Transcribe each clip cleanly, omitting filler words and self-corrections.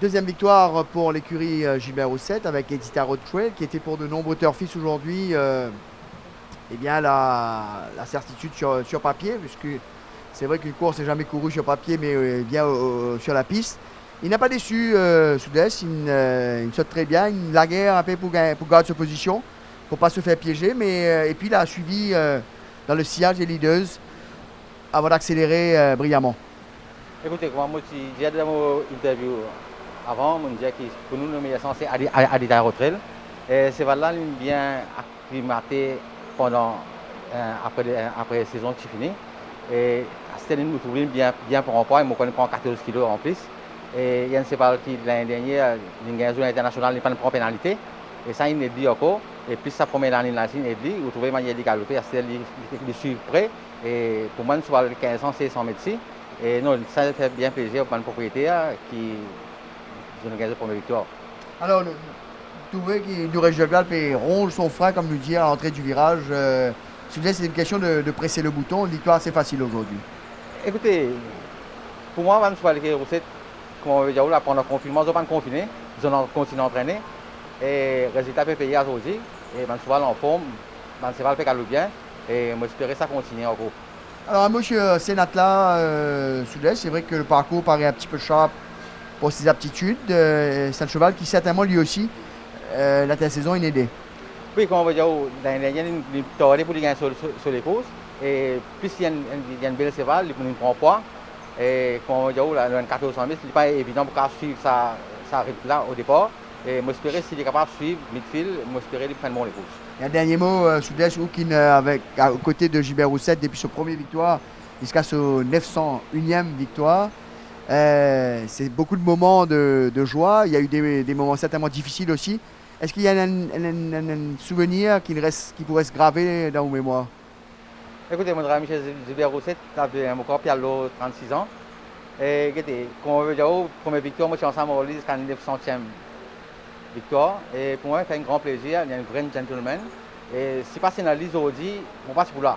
Deuxième victoire pour l'écurie Gilbert Roussette avec Edita Road Trail qui était pour de nombreux turfistes aujourd'hui eh bien la certitude sur papier, puisque c'est vrai qu'une course n'est jamais courue sur papier mais bien sur la piste. Il n'a pas déçu Soudès, il saute très bien, il la guerre un peu pour garder sa position, pour ne pas se faire piéger, mais et puis il a suivi dans le sillage des leaders avant d'accélérer brillamment. Écoutez, moi, j'ai dans mon interview avant, on me disait que pour nous, le meilleur sens, c'est Adita Rotrel. Et c'est là bien acclimaté pendant, après la saison qui finit. Et c'était nous trouver bien pour un poids, il prend 14 kilos en plus. Et il y a un séparat qui l'année dernière, il y a une zone internationale, il prend une pénalité. Et ça, il est dit encore. Et puis sa première année, il est dit, vous trouvez manière de galoper, il suit près. Et pour moi, sur les 15 ans, c'est 100 mètres. Et non, ça fait bien plaisir pour le propriétaire qui ont gagné la première victoire. Alors, vous trouvez qu'il nous reste et ronge son frein, comme nous dit, à l'entrée du virage. C'est une question de presser le bouton. Une victoire assez facile aujourd'hui. Écoutez, pour moi, même sur les recettes, comme on veut dire, pendant le confinement, ils n'ont pas confiné, ils ont continué à entraîner. Et le résultat peut payer aujourd'hui. Et ben, souvent en forme, ben, c'est pas le fait qu'elle bien. Et j'espère que ça continue encore. Alors, monsieur Sénatla, Soudès, c'est vrai que le parcours paraît un petit peu sharp pour ses aptitudes. C'est un cheval qui, certainement, lui aussi, l'intersaison est aidé. Oui, comme on veut dire, il y a une théorie pour gagner sur les courses. Et plus il y a une belle cheval, il prend poids. Et comme on veut dire, le 1400 000, ce n'est pas évident pour qu'il suive sa rythme là au départ. Et j'espère s'il est capable de suivre midfield, j'espère qu'il prenne bon les courses. Et un dernier mot, Soudès, aux côtés de Gilbert Roussette, depuis sa première victoire jusqu'à sa 901e victoire. C'est beaucoup de moments de joie. Il y a eu des moments certainement difficiles aussi. Est-ce qu'il y a un souvenir qui pourrait se graver dans vos mémoires? Écoutez, mon ami Gilbert Roussette, mon corps, il a 36 ans. Et comme on veut dire, première victoire, moi je suis ensemble jusqu'à la 900e victoire. Et pour moi, c'est un grand plaisir. Il y a un vrai gentleman. Et si passe dans l'île aujourd'hui, on passe pour là.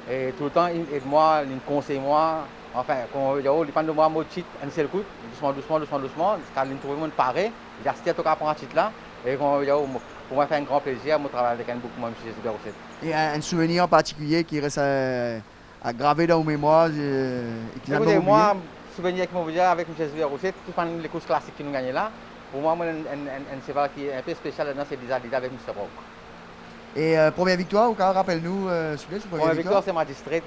Et tout le temps, il aide moi, il conseille moi. Enfin, comme on veut dire, il prend de moi, moi, cheat, un seul coup, doucement. Jusqu'à il trouve mon pareil. Il a acheté à tout cas pour un cheat là. Et comme on veut dire, pour moi, c'est un grand plaisir. Moi, travailler avec un beaucoup, moi, M. Gilbert Roussette. Et un souvenir en particulier qui reste à graver dans vos mémoires et qui n'a pas oublié? Moi, souvenir qui m'a dire avec M. Gilbert Roussette, tout les courses classiques qui nous gagnent là. Pour moi, un cheval qui est un peu spécial là-dedans, c'est des Adidas avec M. Brock. Et première victoire, rappelle-nous, première victoire, c'est ma district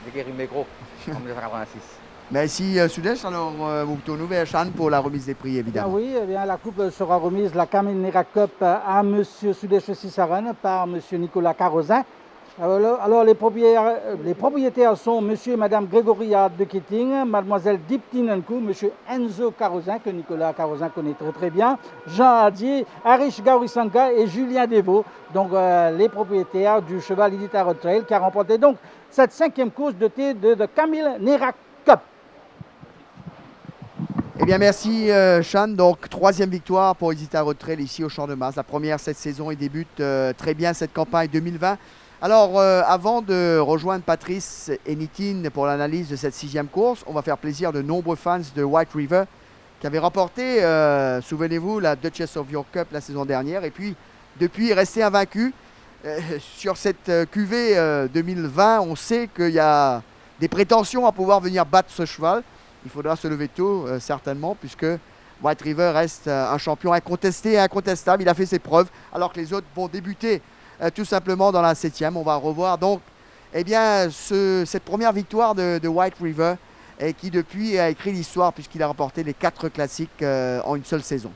de Guéry-Mégro en 1986. Merci Soudès. Alors, vous tournez vers Chan pour la remise des prix, évidemment. Oui, eh bien, la coupe sera remise, la Camille Nera Cup, à M. Soudès Sissaran par M. Nicolas Carozin. Alors les propriétaires sont M. et Mme Grégoria de Ketting, Mlle Diptinenkou, M. Enzo Carozin, que Nicolas Carozin connaît très bien, Jean Adier, Harish Gaurisanka et Julien Devaux, donc les propriétaires du cheval Edita Road Trail, qui a remporté donc cette 5e course de Camille Nera Cup. Eh bien, merci Chan. Donc, 3e victoire pour Edita Road Trail ici au Champ de Mars. La première cette saison et débute très bien cette campagne 2020. Alors, avant de rejoindre Patrice et Nitine pour l'analyse de cette 6e course, on va faire plaisir de nombreux fans de White River qui avaient remporté, souvenez-vous, la Duchess of York Cup la saison dernière. Et puis, depuis, resté invaincu. Sur cette cuvée 2020, on sait qu'il y a des prétentions à pouvoir venir battre ce cheval. Il faudra se lever tôt, certainement, puisque White River reste un champion incontesté et incontestable. Il a fait ses preuves, alors que les autres vont débuter tout simplement dans la 7e. On va revoir donc eh bien, cette première victoire de White River qui depuis a écrit l'histoire puisqu'il a remporté les 4 classiques en une seule saison.